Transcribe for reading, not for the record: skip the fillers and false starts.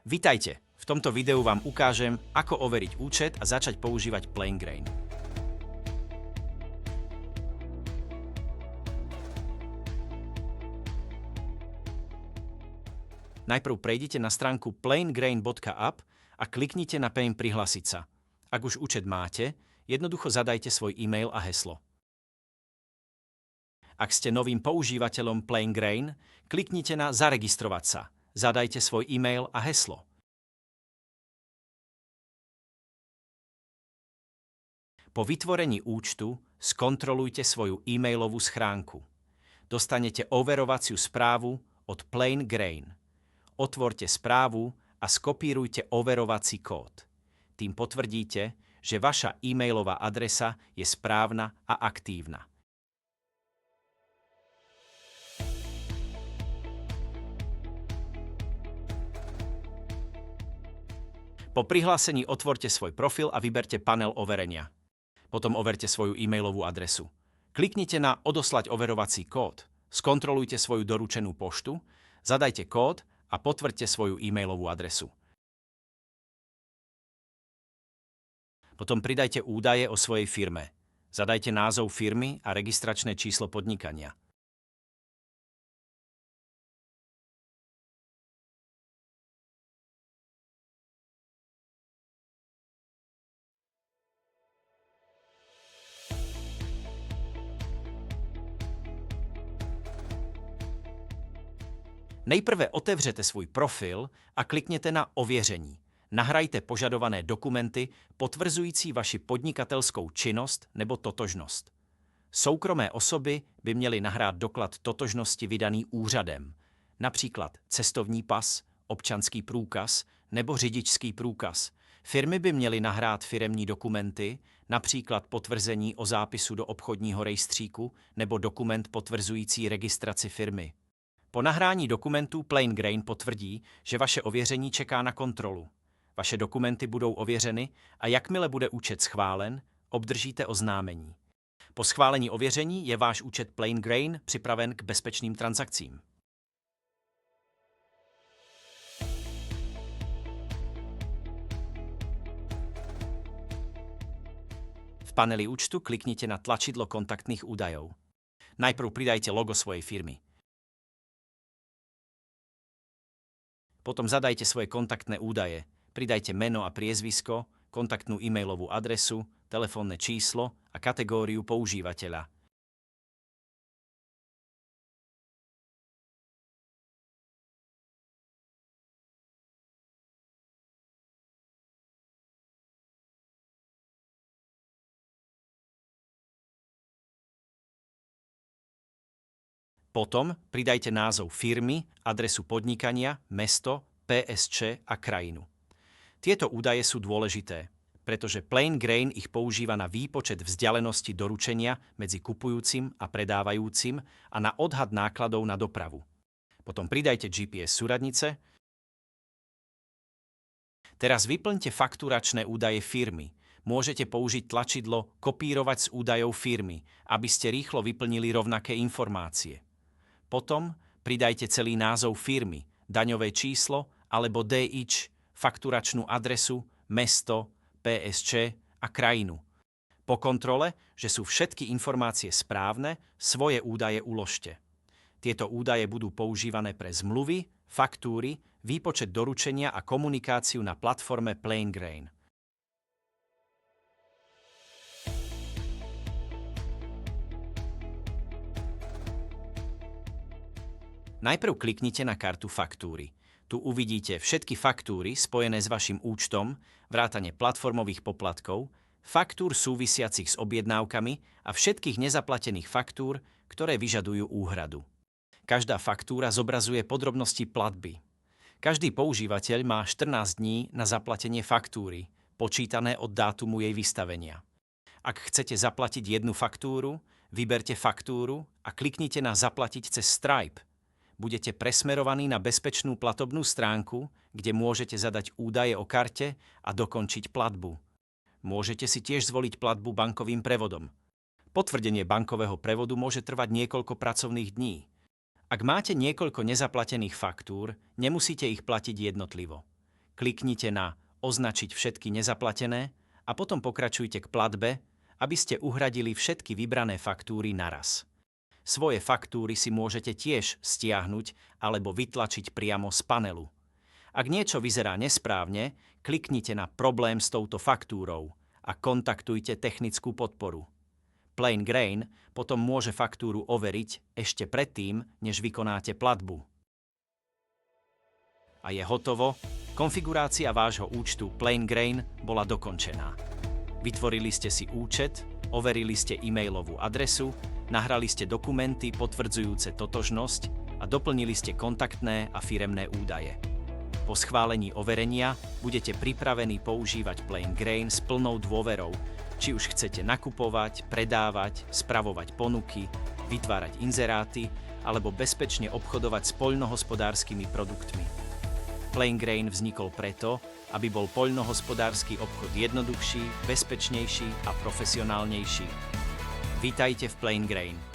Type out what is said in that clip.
Vitajte! V tomto videu vám ukážem, ako overiť účet a začať používať PlainGrain. Najprv prejdite na stránku plaingrain.app a kliknite na Pain prihlásiť sa. Ak už účet máte, jednoducho zadajte svoj e-mail a heslo. Ak ste novým používateľom PlainGrain, kliknite na Zaregistrovať sa. Zadajte svoj e-mail a heslo. Po vytvorení účtu skontrolujte svoju e-mailovú schránku. Dostanete overovaciu správu od PlainGrain. Otvorte správu a skopírujte overovací kód. Tým potvrdíte, že vaša e-mailová adresa je správna a aktívna. Po prihlásení otvorte svoj profil a vyberte panel overenia. Potom overte svoju e-mailovú adresu. Kliknite na Odoslať overovací kód, skontrolujte svoju doručenú poštu, zadajte kód a potvrďte svoju e-mailovú adresu. Potom pridajte údaje o svojej firme. Zadajte názov firmy a registračné číslo podnikania. Nejprve otevřete svůj profil a klikněte na Ověření. Nahrajte požadované dokumenty potvrzující vaši podnikatelskou činnost nebo totožnost. Soukromé osoby by měly nahrát doklad totožnosti vydaný úřadem, například cestovní pas, občanský průkaz nebo řidičský průkaz. Firmy by měly nahrát firemní dokumenty, například potvrzení o zápisu do obchodního rejstříku nebo dokument potvrzující registraci firmy. Po nahrání dokumentů PlainGrain potvrdí, že vaše ověření čeká na kontrolu. Vaše dokumenty budou ověřeny a jakmile bude účet schválen, obdržíte oznámení. Po schválení ověření je váš účet PlainGrain připraven k bezpečným transakcím. V paneli účtu kliknite na tlačidlo kontaktných údajov. Najprv pridajte logo svojej firmy. Potom zadajte svoje kontaktné údaje. Pridajte meno a priezvisko, kontaktnú e-mailovú adresu, telefónne číslo a kategóriu používateľa. Potom pridajte názov firmy, adresu podnikania, mesto, PSČ a krajinu. Tieto údaje sú dôležité, pretože PlainGrain ich používa na výpočet vzdialenosti doručenia medzi kupujúcim a predávajúcim a na odhad nákladov na dopravu. Potom pridajte GPS súradnice. Teraz vyplňte fakturačné údaje firmy. Môžete použiť tlačidlo Kopírovať z údajov firmy, aby ste rýchlo vyplnili rovnaké informácie. Potom pridajte celý názov firmy, daňové číslo alebo DIČ, fakturačnú adresu, mesto, PSČ a krajinu. Po kontrole, že sú všetky informácie správne, svoje údaje uložte. Tieto údaje budú používané pre zmluvy, faktúry, výpočet doručenia a komunikáciu na platforme PlainGrain. Najprv kliknite na kartu faktúry. Tu uvidíte všetky faktúry spojené s vašim účtom, vrátane platformových poplatkov, faktúr súvisiacich s objednávkami a všetkých nezaplatených faktúr, ktoré vyžadujú úhradu. Každá faktúra zobrazuje podrobnosti platby. Každý používateľ má 14 dní na zaplatenie faktúry, počítané od dátumu jej vystavenia. Ak chcete zaplatiť jednu faktúru, vyberte faktúru a kliknite na Zaplatiť cez Stripe. Budete presmerovaní na bezpečnú platobnú stránku, kde môžete zadať údaje o karte a dokončiť platbu. Môžete si tiež zvoliť platbu bankovým prevodom. Potvrdenie bankového prevodu môže trvať niekoľko pracovných dní. Ak máte niekoľko nezaplatených faktúr, nemusíte ich platiť jednotlivo. Kliknite na Označiť všetky nezaplatené a potom pokračujte k platbe, aby ste uhradili všetky vybrané faktúry naraz. Svoje faktúry si môžete tiež stiahnuť alebo vytlačiť priamo z panelu. Ak niečo vyzerá nesprávne, kliknite na Problém s touto faktúrou a kontaktujte technickú podporu. PlainGrain potom môže faktúru overiť ešte predtým, než vykonáte platbu. A je hotovo, konfigurácia vášho účtu PlainGrain bola dokončená. Vytvorili ste si účet, overili ste e-mailovú adresu, nahrali ste dokumenty potvrdzujúce totožnosť a doplnili ste kontaktné a firemné údaje. Po schválení overenia budete pripravení používať PlainGrain s plnou dôverou, či už chcete nakupovať, predávať, spravovať ponuky, vytvárať inzeráty alebo bezpečne obchodovať s poľnohospodárskymi produktmi. PlainGrain vznikol preto, aby bol poľnohospodársky obchod jednoduchší, bezpečnejší a profesionálnejší. Vítajte v PlainGrain.